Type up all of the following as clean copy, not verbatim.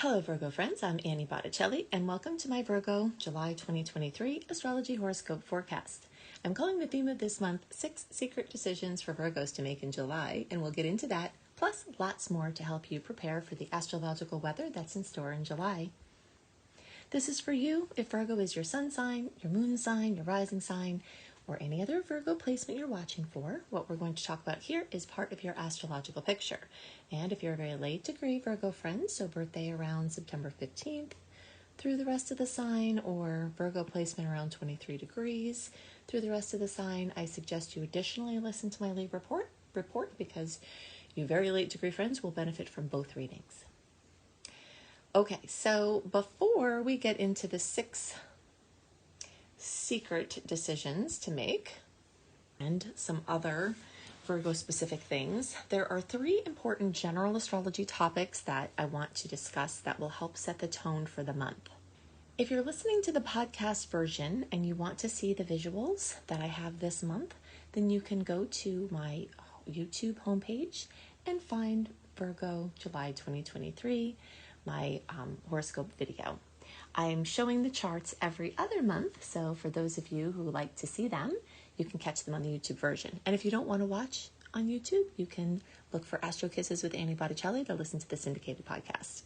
Hello Virgo friends, I'm Annie Botticelli and welcome to my Virgo July 2023 Astrology Horoscope forecast. I'm calling the theme of this month 6 secret decisions for Virgos to make in July, and we'll get into that, plus lots more to help you prepare for the astrological weather that's in store in July. This is for you if Virgo is your sun sign, your moon sign, your rising sign, or any other Virgo placement you're watching for. What we're going to talk about here is part of your astrological picture. And if you're a very late degree Virgo friend, so birthday around September 15th through the rest of the sign, or Virgo placement around 23 degrees through the rest of the sign, I suggest you additionally listen to my lead report because you very late degree friends will benefit from both readings. Okay, so before we get into the 6 secret decisions to make and some other Virgo specific things, there are 3 important general astrology topics that I want to discuss that will help set the tone for the month. If you're listening to the podcast version and you want to see the visuals that I have this month, then you can go to my YouTube homepage and find Virgo July 2023, my horoscope video. I'm showing the charts every other month, so for those of you who like to see them, you can catch them on the YouTube version. And if you don't want to watch on YouTube, you can look for Astro Kisses with Annie Botticelli to listen to the syndicated podcast.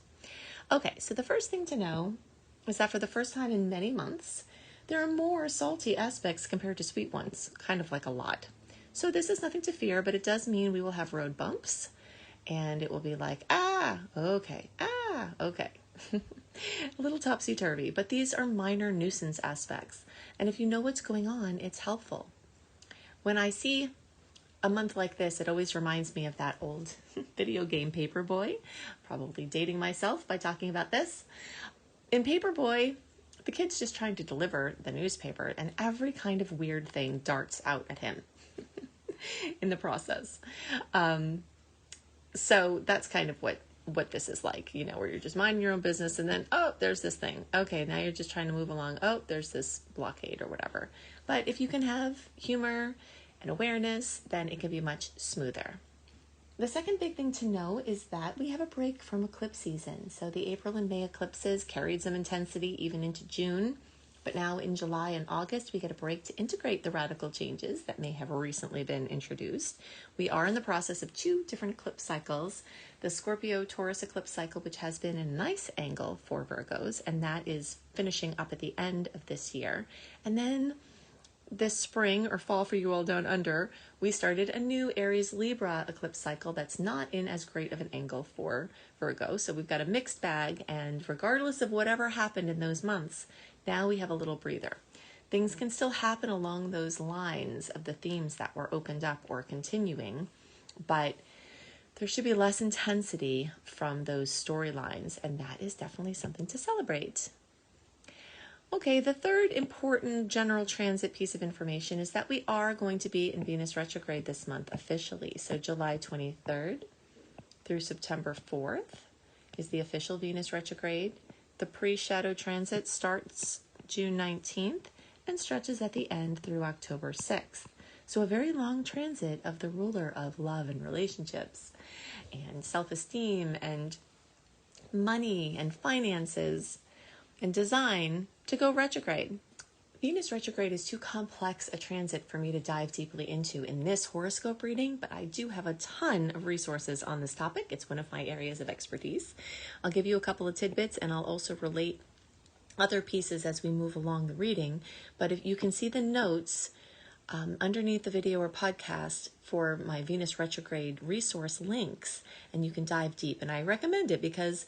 Okay, so the first thing to know is that for the first time in many months, there are more salty aspects compared to sweet ones, kind of like a lot. So this is nothing to fear, but it does mean we will have road bumps, and it will be like, okay. A little topsy-turvy, but these are minor nuisance aspects. And if you know what's going on, it's helpful. When I see a month like this, it always reminds me of that old video game Paperboy. Probably dating myself by talking about this. In Paperboy, the kid's just trying to deliver the newspaper, and every kind of weird thing darts out at him in the process. So that's kind of what this is like, where you're just minding your own business and then, oh, there's this thing. Okay, now you're just trying to move along. Oh, there's this blockade or whatever. But if you can have humor and awareness, then it can be much smoother. The second big thing to know is that we have a break from eclipse season. So the April and May eclipses carried some intensity even into June. But now in July and August, we get a break to integrate the radical changes that may have recently been introduced. We are in the process of 2 different eclipse cycles. The Scorpio-Taurus eclipse cycle, which has been a nice angle for Virgos, and that is finishing up at the end of this year. And then this spring or fall for you all down under, we started a new Aries-Libra eclipse cycle that's not in as great of an angle for Virgo. So we've got a mixed bag, and regardless of whatever happened in those months, now we have a little breather. Things can still happen along those lines of the themes that were opened up or continuing, but there should be less intensity from those storylines, and that is definitely something to celebrate. Okay, the third important general transit piece of information is that we are going to be in Venus retrograde this month officially. So July 23rd through September 4th is the official Venus retrograde. The pre-shadow transit starts June 19th and stretches at the end through October 6th. So a very long transit of the ruler of love and relationships and self-esteem and money and finances and design to go retrograde. Venus retrograde is too complex a transit for me to dive deeply into in this horoscope reading, but I do have a ton of resources on this topic. It's one of my areas of expertise. I'll give you a couple of tidbits, and I'll also relate other pieces as we move along the reading. But if you can see the notes underneath the video or podcast for my Venus retrograde resource links, and you can dive deep. And I recommend it because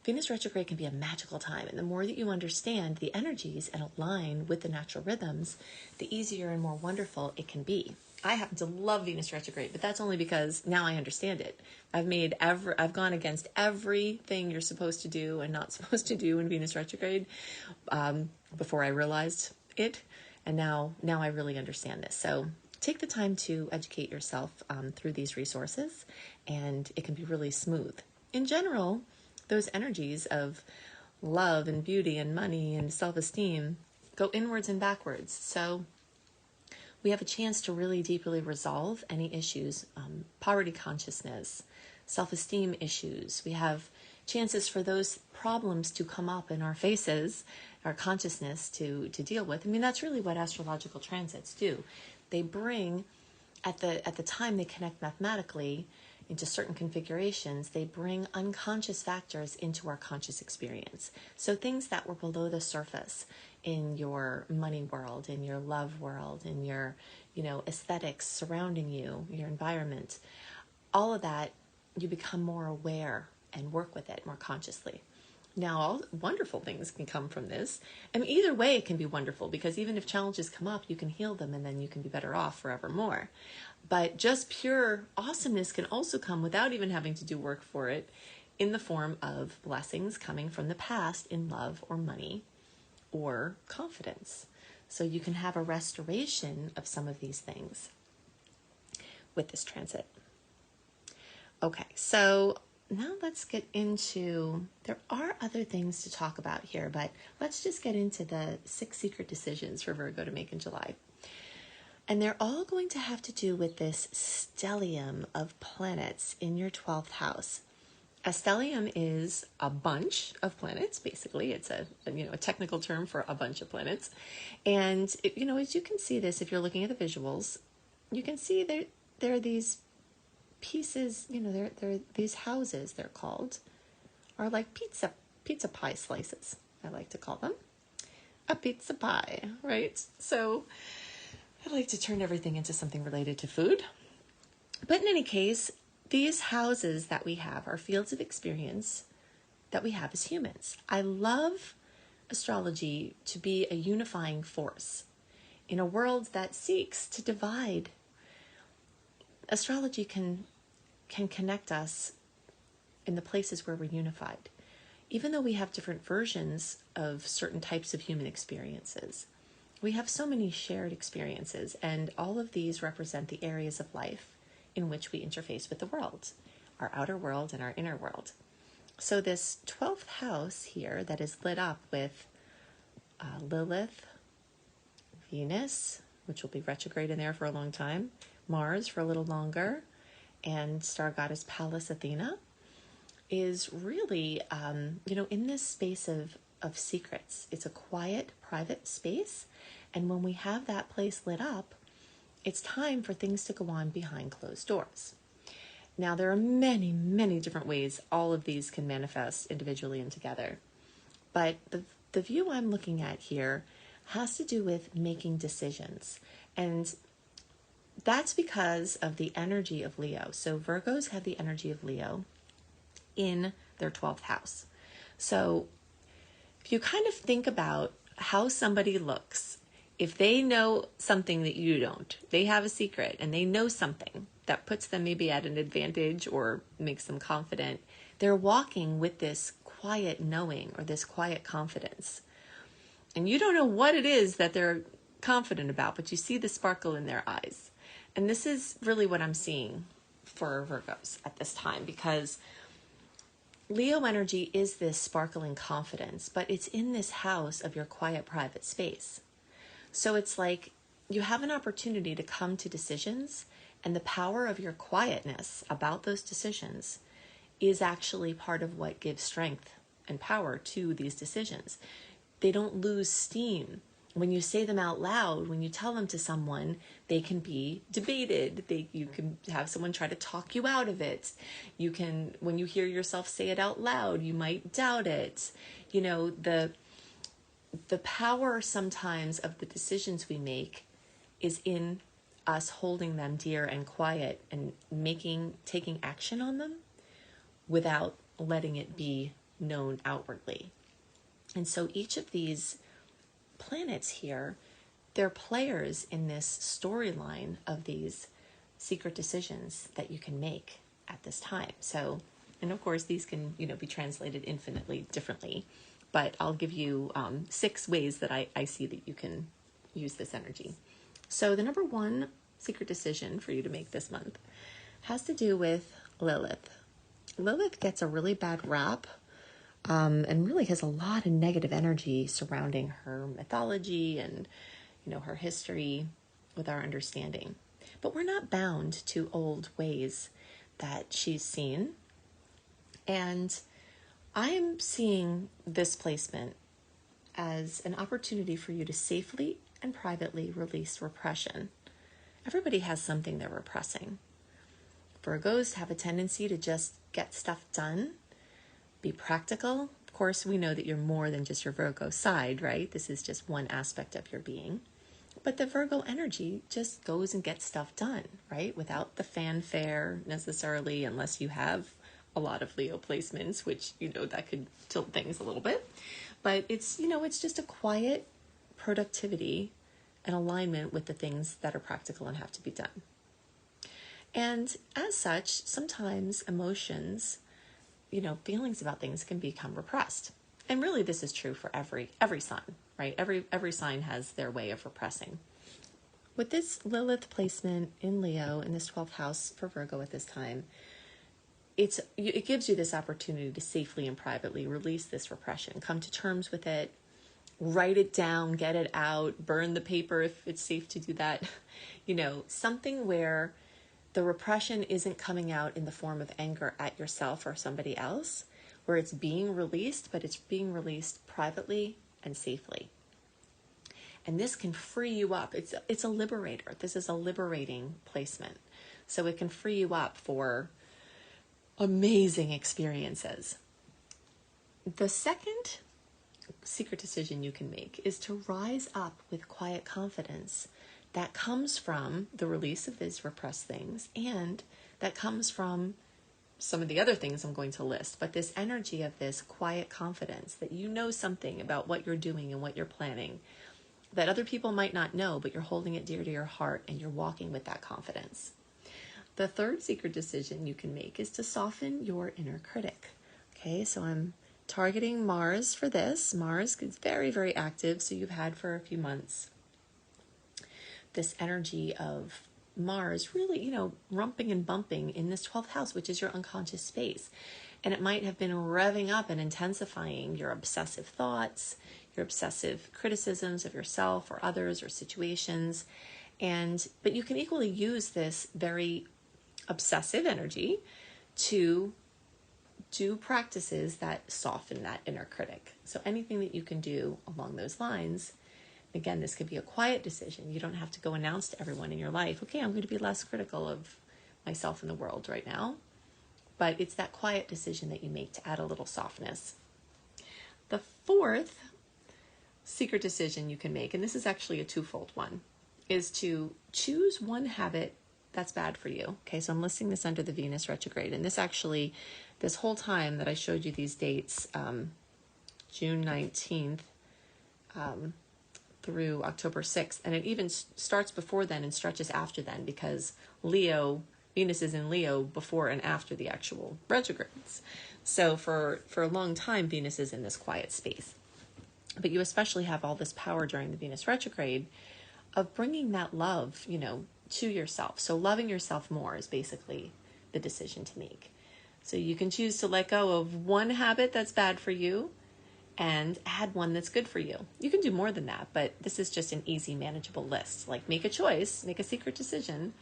Venus retrograde can be a magical time, and the more that you understand the energies and align with the natural rhythms, the easier and more wonderful it can be. I happen to love Venus retrograde, but that's only because now I understand it. I've gone against everything you're supposed to do and not supposed to do in Venus retrograde before I realized it, and now I really understand this. So take the time to educate yourself through these resources, and it can be really smooth. In general, those energies of love and beauty and money and self-esteem go inwards and backwards. So we have a chance to really deeply resolve any issues, poverty consciousness, self-esteem issues. We have chances for those problems to come up in our faces, our consciousness to deal with. I mean, that's really what astrological transits do. They bring, at the time they connect mathematically into certain configurations, they bring unconscious factors into our conscious experience. So things that were below the surface in your money world, in your love world, in your, aesthetics surrounding you, your environment, all of that, you become more aware and work with it more consciously. Now, all wonderful things can come from this. I mean, either way, it can be wonderful, because even if challenges come up, you can heal them and then you can be better off forevermore. But just pure awesomeness can also come without even having to do work for it, in the form of blessings coming from the past in love or money or confidence. So you can have a restoration of some of these things with this transit. Okay, so now let's get into, there are other things to talk about here, but let's just get into the 6 secret decisions for Virgo to make in July. And they're all going to have to do with this stellium of planets in your 12th house. A stellium is a bunch of planets, basically. It's a technical term for a bunch of planets. And, as you can see this, if you're looking at the visuals, you can see there are these pieces, they're these houses, they're called, are like pizza pie slices, I like to call them. A pizza pie, right? So I like to turn everything into something related to food. But in any case, these houses that we have are fields of experience that we have as humans. I love astrology to be a unifying force in a world that seeks to divide. Astrology can connect us in the places where we're unified. Even though we have different versions of certain types of human experiences, we have so many shared experiences, and all of these represent the areas of life in which we interface with the world, our outer world and our inner world. So this 12th house here that is lit up with Lilith, Venus, which will be retrograde in there for a long time, Mars for a little longer, and star goddess Pallas Athena, is really, in this space of secrets. It's a quiet, private space. And when we have that place lit up, it's time for things to go on behind closed doors. Now, there are many, many different ways all of these can manifest individually and together. But the view I'm looking at here has to do with making decisions. And that's because of the energy of Leo. So Virgos have the energy of Leo in their 12th house. So if you kind of think about how somebody looks, if they know something that you don't, they have a secret and they know something that puts them maybe at an advantage or makes them confident, they're walking with this quiet knowing or this quiet confidence. And you don't know what it is that they're confident about, but you see the sparkle in their eyes. And this is really what I'm seeing for Virgos at this time, because Leo energy is this sparkling confidence, but it's in this house of your quiet, private space. So it's like you have an opportunity to come to decisions, and the power of your quietness about those decisions is actually part of what gives strength and power to these decisions. They don't lose steam. When you say them out loud, when you tell them to someone, they can be debated. You can have someone try to talk you out of it. You can, when you hear yourself say it out loud, you might doubt it. The power sometimes of the decisions we make is in us holding them dear and quiet and taking action on them without letting it be known outwardly. And so each of these planets here, they're players in this storyline of these secret decisions that you can make at this time. So, and of course, these can, be translated infinitely differently, but I'll give you 6 ways that I see that you can use this energy. So the number 1 secret decision for you to make this month has to do with Lilith. Lilith gets a really bad rap, and really has a lot of negative energy surrounding her mythology and, her history with our understanding. But we're not bound to old ways that she's seen. And I am seeing this placement as an opportunity for you to safely and privately release repression. Everybody has something they're repressing. Virgos have a tendency to just get stuff done, be practical. Of course, we know that you're more than just your Virgo side, right? This is just one aspect of your being. But the Virgo energy just goes and gets stuff done, right? Without the fanfare necessarily, unless you have a lot of Leo placements, which, that could tilt things a little bit. But it's just a quiet productivity and alignment with the things that are practical and have to be done. And as such, sometimes emotions, feelings about things can become repressed. And really this is true for every sign, right? Every sign has their way of repressing. With this Lilith placement in Leo in this 12th house for Virgo at this time, it gives you this opportunity to safely and privately release this repression, come to terms with it, write it down, get it out, burn the paper if it's safe to do that. Something where the repression isn't coming out in the form of anger at yourself or somebody else, where it's being released, but it's being released privately and safely. And this can free you up. It's a liberator. This is a liberating placement. So it can free you up for amazing experiences. The second secret decision you can make is to rise up with quiet confidence that comes from the release of these repressed things, and that comes from some of the other things I'm going to list. But this energy of this quiet confidence that you know something about what you're doing and what you're planning that other people might not know, but you're holding it dear to your heart and you're walking with that confidence. The third secret decision you can make is to soften your inner critic. Okay, so I'm targeting Mars for this. Mars is very, very active, so you've had for a few months this energy of Mars really, rumping and bumping in this 12th house, which is your unconscious space. And it might have been revving up and intensifying your obsessive thoughts, your obsessive criticisms of yourself or others or situations. But you can equally use this very obsessive energy to do practices that soften that inner critic. So anything that you can do along those lines. Again, this could be a quiet decision. You don't have to go announce to everyone in your life, okay, I'm going to be less critical of myself in the world right now. But it's that quiet decision that you make to add a little softness. The fourth secret decision you can make, and this is actually a twofold one, is to choose one habit that's bad for you. Okay, so I'm listing this under the Venus retrograde. And this whole time that I showed you these dates, June 19th, through October 6th, and it even starts before then and stretches after then, because Venus is in Leo before and after the actual retrogrades. So for a long time, Venus is in this quiet space. But you especially have all this power during the Venus retrograde of bringing that love, to yourself. So loving yourself more is basically the decision to make. So you can choose to let go of one habit that's bad for you and add one that's good for you. You can do more than that, but this is just an easy, manageable list. Like, make a choice, make a secret decision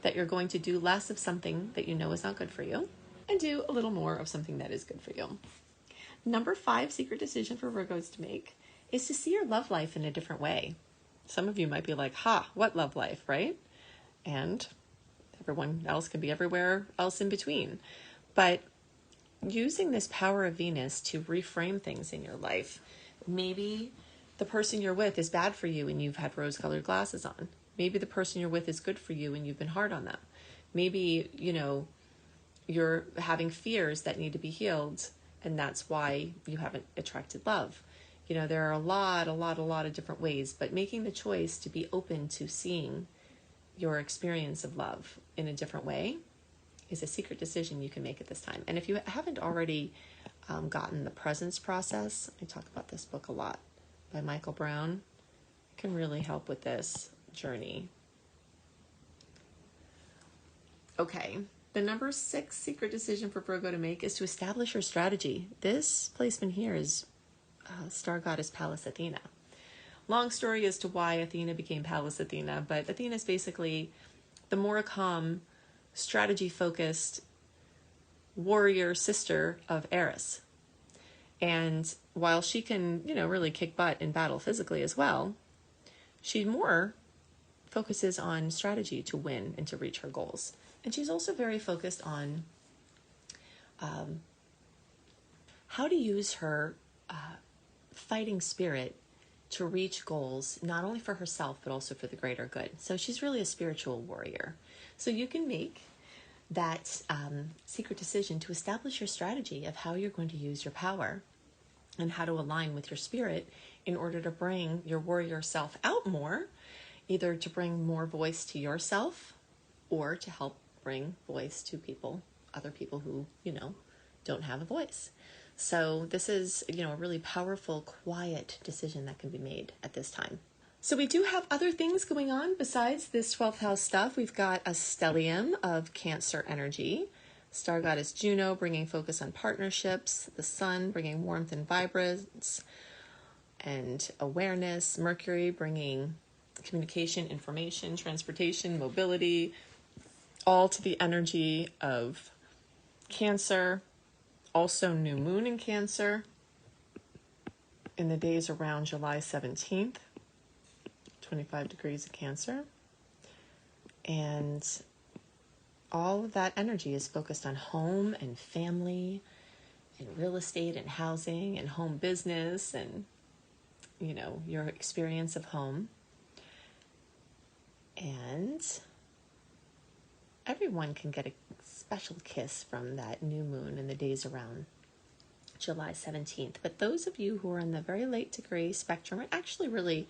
that you're going to do less of something that you know is not good for you and do a little more of something that is good for you. Number 5 secret decision for Virgos to make is to see your love life in a different way. Some of you might be like, what love life, right? And everyone else can be everywhere else in between. But using this power of Venus to reframe things in your life. Maybe the person you're with is bad for you and you've had rose-colored glasses on. Maybe the person you're with is good for you and you've been hard on them. Maybe, you're having fears that need to be healed and that's why you haven't attracted love. There are a lot of different ways, but making the choice to be open to seeing your experience of love in a different way is a secret decision you can make at this time. And if you haven't already gotten the Presence Process, I talk about this book a lot by Michael Brown, it can really help with this journey. Okay, the number 6 secret decision for Virgo to make is to establish your strategy. This placement here is star goddess Pallas Athena. Long story as to why Athena became Pallas Athena, but Athena is basically the more calm, strategy-focused warrior sister of Eris. And while she can, really kick butt in battle physically as well, she more focuses on strategy to win and to reach her goals. And she's also very focused on how to use her fighting spirit to reach goals, not only for herself, but also for the greater good. So she's really a spiritual warrior. So you can make that secret decision to establish your strategy of how you're going to use your power and how to align with your spirit in order to bring your warrior self out more, either to bring more voice to yourself or to help bring voice to other people who, don't have a voice. So this is, a really powerful, quiet decision that can be made at this time. So we do have other things going on besides this 12th house stuff. We've got a stellium of Cancer energy, star goddess Juno bringing focus on partnerships, the sun bringing warmth and vibrance and awareness, Mercury bringing communication, information, transportation, mobility, all to the energy of Cancer. Also new moon in Cancer in the days around July 17th, 25 degrees of Cancer. And all of that energy is focused on home and family and real estate and housing and home business and, your experience of home. And everyone can get a special kiss from that new moon in the days around July 17th. But those of you who are in the very late degree spectrum, and actually really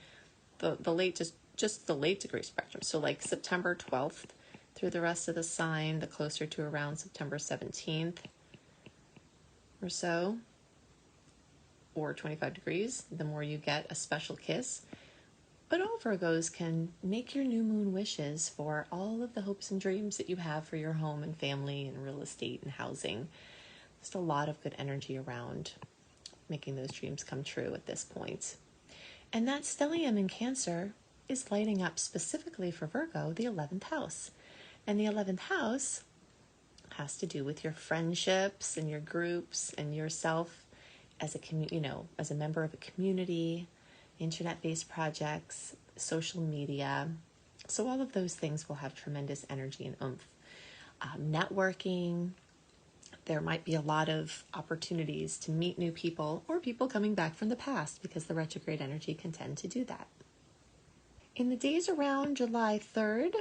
the late, just the late degree spectrum. So like September 12th through the rest of the sign, the closer to around September 17th or so, or 25 degrees, the more you get a special kiss. But all Virgos can make your new moon wishes for all of the hopes and dreams that you have for your home and family and real estate and housing. Just a lot of good energy around making those dreams come true at this point. And that stellium in Cancer is lighting up specifically for Virgo, the 11th house. And the 11th house has to do with your friendships and your groups and yourself as as a member of a community, internet-based projects, social media. So all of those things will have tremendous energy and oomph. Networking, there might be a lot of opportunities to meet new people or people coming back from the past because the retrograde energy can tend to do that. In the days around July 3rd,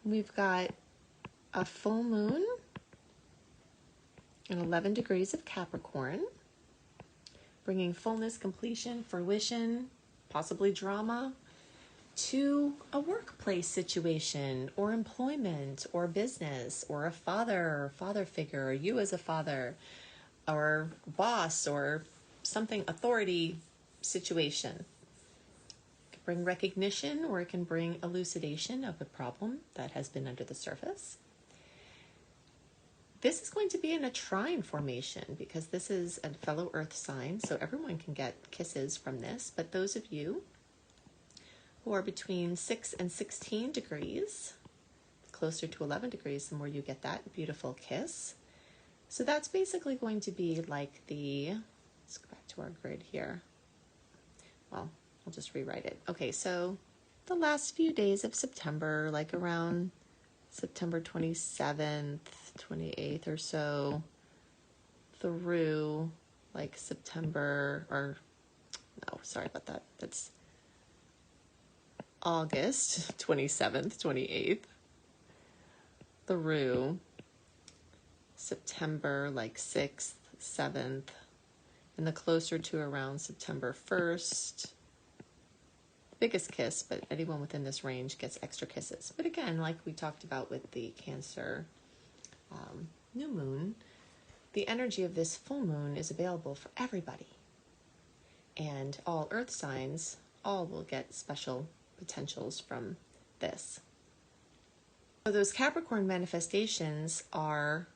we've got a full moon in 11 degrees of Capricorn, bringing fullness, completion, fruition, possibly drama, to a workplace situation or employment or business or a father figure, or you as a father or boss or something authority situation. It can bring recognition or it can bring elucidation of a problem that has been under the surface. This is going to be in a trine formation because this is a fellow earth sign, so everyone can get kisses from this, but those of you who are between 6 and 16 degrees, closer to 11 degrees, the more you get that beautiful kiss. So that's basically going to be like let's go back to our grid here. Well, I'll just rewrite it. Okay, so the last few days of September, like around September 27th, 28th or so, through like that's August 27th, 28th, through September like 6th, 7th, and the closer to around September 1st, biggest kiss, but anyone within this range gets extra kisses. But again, like we talked about with the Cancer new moon, the energy of this full moon is available for everybody. And all earth signs, all will get special potentials from this. So those Capricorn manifestations are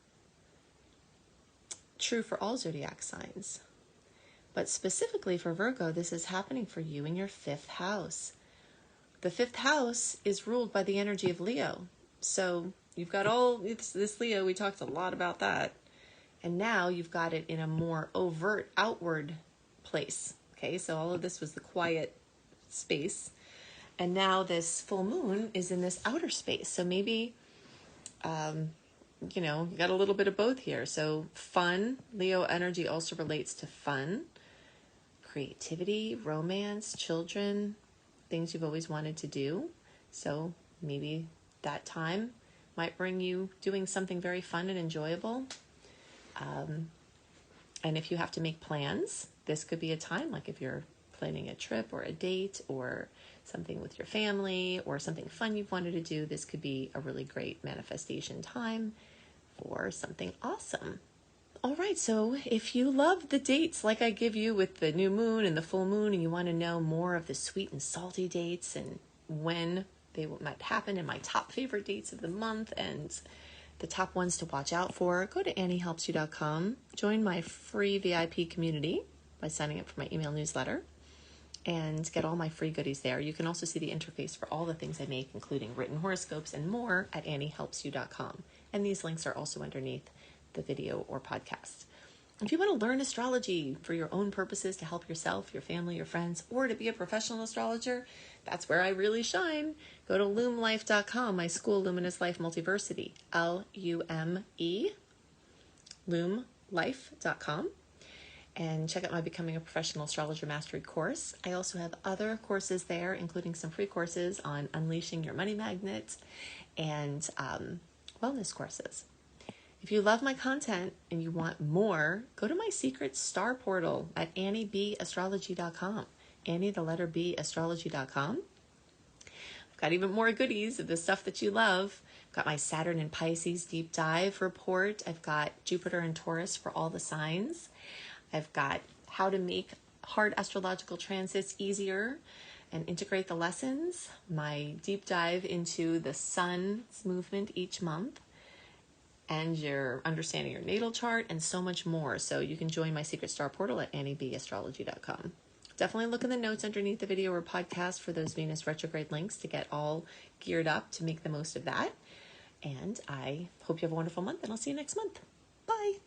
true for all zodiac signs. But specifically for Virgo, this is happening for you in your 5th house. The 5th house is ruled by the energy of Leo. So you've got all this Leo, we talked a lot about that. And now you've got it in a more overt outward place. Okay, so all of this was the quiet space. And now this full moon is in this outer space. So maybe, you got a little bit of both here. So fun, Leo energy also relates to fun, creativity, romance, children, things you've always wanted to do. So maybe that time might bring you doing something very fun and enjoyable. And if you have to make plans, this could be a time, like if you're planning a trip or a date or something with your family or something fun you've wanted to do, this could be a really great manifestation time for something awesome. All right, so if you love the dates like I give you with the new moon and the full moon, and you want to know more of the sweet and salty dates and when they might happen and my top favorite dates of the month and the top ones to watch out for, go to anniehelpsyou.com, join my free VIP community by signing up for my email newsletter, and get all my free goodies there. You can also see the interface for all the things I make, including written horoscopes and more, at anniehelpsyou.com. And these links are also underneath the video or podcast. If you want to learn astrology for your own purposes to help yourself, your family, your friends, or to be a professional astrologer, that's where I really shine. Go to loomlife.com, my school, Luminous Life Multiversity, Lume, loomlife.com, and check out my Becoming a Professional Astrologer Mastery Course. I also have other courses there, including some free courses on unleashing your money magnet and wellness courses. If you love my content and you want more, go to my secret star portal at anniebastrology.com. Annie, the letter B, astrology.com. I've got even more goodies of the stuff that you love. I've got my Saturn and Pisces deep dive report. I've got Jupiter and Taurus for all the signs. I've got how to make hard astrological transits easier and integrate the lessons. My deep dive into the sun's movement each month, and your understanding your natal chart, and so much more. So you can join my secret star portal at anniebastrology.com. Definitely look in the notes underneath the video or podcast for those Venus retrograde links to get all geared up to make the most of that. And I hope you have a wonderful month, and I'll see you next month. Bye.